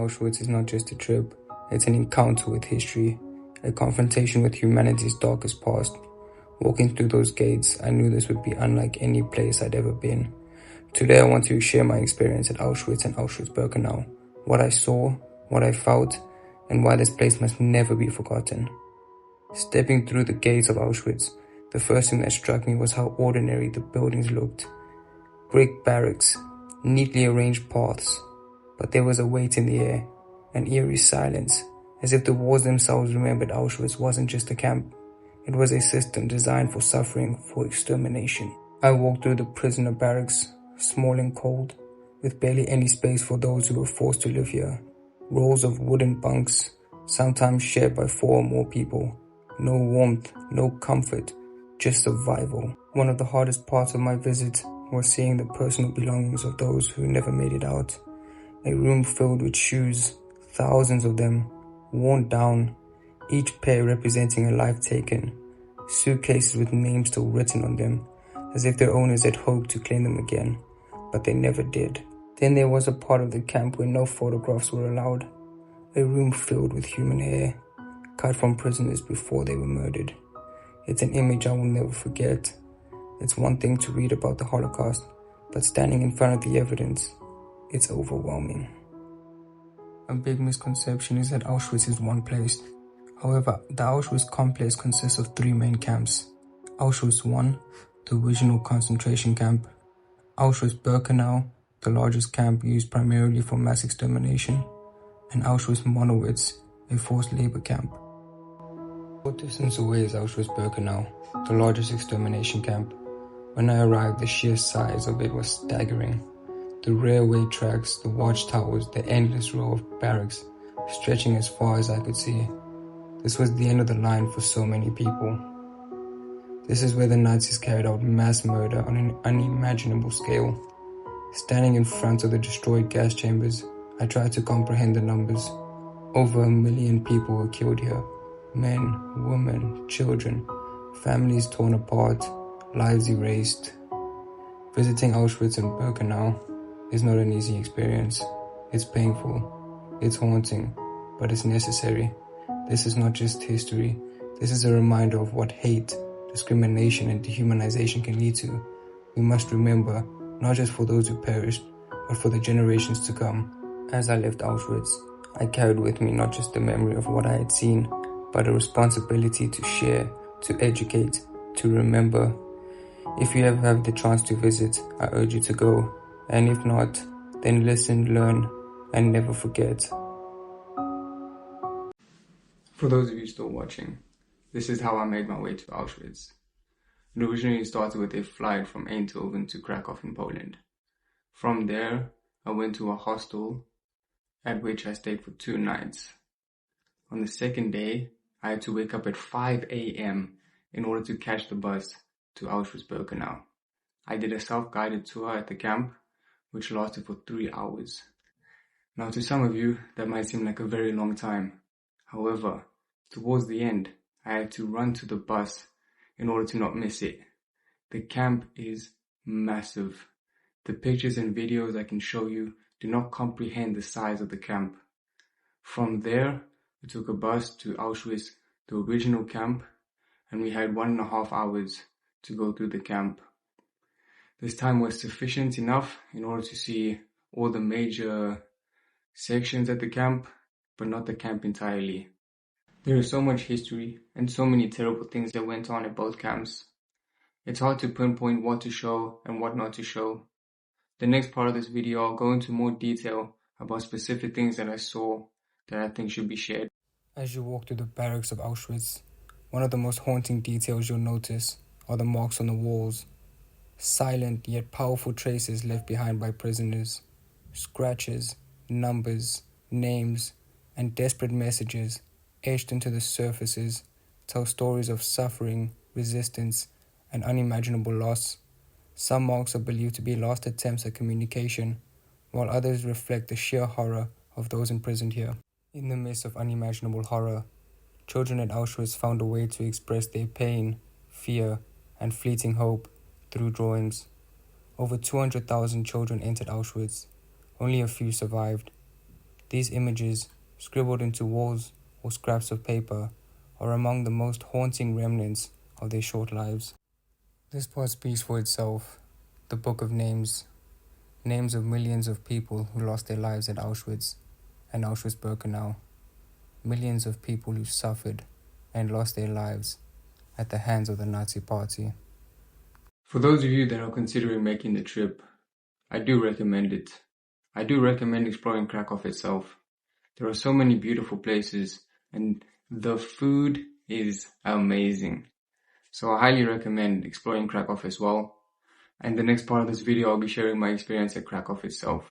Auschwitz is not just a trip, it's an encounter with history, a confrontation with humanity's darkest past. Walking through those gates, I knew this would be unlike any place I'd ever been. Today I want to share my experience at Auschwitz and Auschwitz-Birkenau, what I saw, what I felt, and why this place must never be forgotten. Stepping through the gates of Auschwitz, the first thing that struck me was how ordinary the buildings looked. Brick barracks, neatly arranged paths, but there was a weight in the air, an eerie silence, as if the walls themselves remembered Auschwitz wasn't just a camp. It was a system designed for suffering, for extermination. I walked through the prisoner barracks, small and cold, with barely any space for those who were forced to live here. Rows of wooden bunks, sometimes shared by 4 or more people. No warmth, no comfort, just survival. One of the hardest parts of my visit was seeing the personal belongings of those who never made it out. A room filled with shoes, thousands of them, worn down, each pair representing a life taken. Suitcases with names still written on them, as if their owners had hoped to claim them again, but they never did. Then there was a part of the camp where no photographs were allowed. A room filled with human hair, cut from prisoners before they were murdered. It's an image I will never forget. It's one thing to read about the Holocaust, but standing in front of the evidence, it's overwhelming. A big misconception is that Auschwitz is one place. However, the Auschwitz complex consists of 3 main camps. Auschwitz I, the original concentration camp. Auschwitz-Birkenau, the largest camp used primarily for mass extermination. And Auschwitz-Monowitz, a forced labor camp. Short distance away is Auschwitz-Birkenau, the largest extermination camp. When I arrived, the sheer size of it was staggering. The railway tracks, the watchtowers, the endless row of barracks, stretching as far as I could see. This was the end of the line for so many people. This is where the Nazis carried out mass murder on an unimaginable scale. Standing in front of the destroyed gas chambers, I tried to comprehend the numbers. Over 1 million people were killed here. Men, women, children, families torn apart, lives erased. Visiting Auschwitz and Birkenau is not an easy experience. It's painful, it's haunting, but it's necessary. This is not just history. This is a reminder of what hate, discrimination, and dehumanization can lead to. We must remember, not just for those who perished, but for the generations to come. As I left Auschwitz, I carried with me not just the memory of what I had seen, but a responsibility to share, to educate, to remember. If you ever have the chance to visit, I urge you to go. And if not, then listen, learn, and never forget. For those of you still watching, this is how I made my way to Auschwitz. It originally started with a flight from Eindhoven to Krakow in Poland. From there, I went to a hostel at which I stayed for 2 nights. On the second day, I had to wake up at 5 a.m. in order to catch the bus to Auschwitz-Birkenau. I did a self-guided tour at the camp, which lasted for 3 hours. Now, to some of you, that might seem like a very long time. However, towards the end, I had to run to the bus in order to not miss it. The camp is massive. The pictures and videos I can show you do not comprehend the size of the camp. From there, we took a bus to Auschwitz, the original camp, and we had 1.5 hours to go through the camp. This time was sufficient enough in order to see all the major sections at the camp, but not the camp entirely. There is so much history and so many terrible things that went on at both camps. It's hard to pinpoint what to show and what not to show. The next part of this video, I'll go into more detail about specific things that I saw that I think should be shared. As you walk through the barracks of Auschwitz, one of the most haunting details you'll notice are the marks on the walls. Silent yet powerful traces left behind by prisoners. Scratches, numbers, names, and desperate messages etched into the surfaces tell stories of suffering, resistance, and unimaginable loss. Some marks are believed to be last attempts at communication, while others reflect the sheer horror of those imprisoned here. In the midst of unimaginable horror, children at Auschwitz found a way to express their pain, fear, and fleeting hope through drawings. Over 200,000 children entered Auschwitz. Only a few survived. These images, scribbled into walls or scraps of paper, are among the most haunting remnants of their short lives. This part speaks for itself, the book of names, names of millions of people who lost their lives at Auschwitz and Auschwitz-Birkenau, millions of people who suffered and lost their lives at the hands of the Nazi Party. For those of you that are considering making the trip, I do recommend it. I do recommend exploring Krakow itself. There are so many beautiful places and the food is amazing. So I highly recommend exploring Krakow as well. And the next part of this video, I'll be sharing my experience at Krakow itself.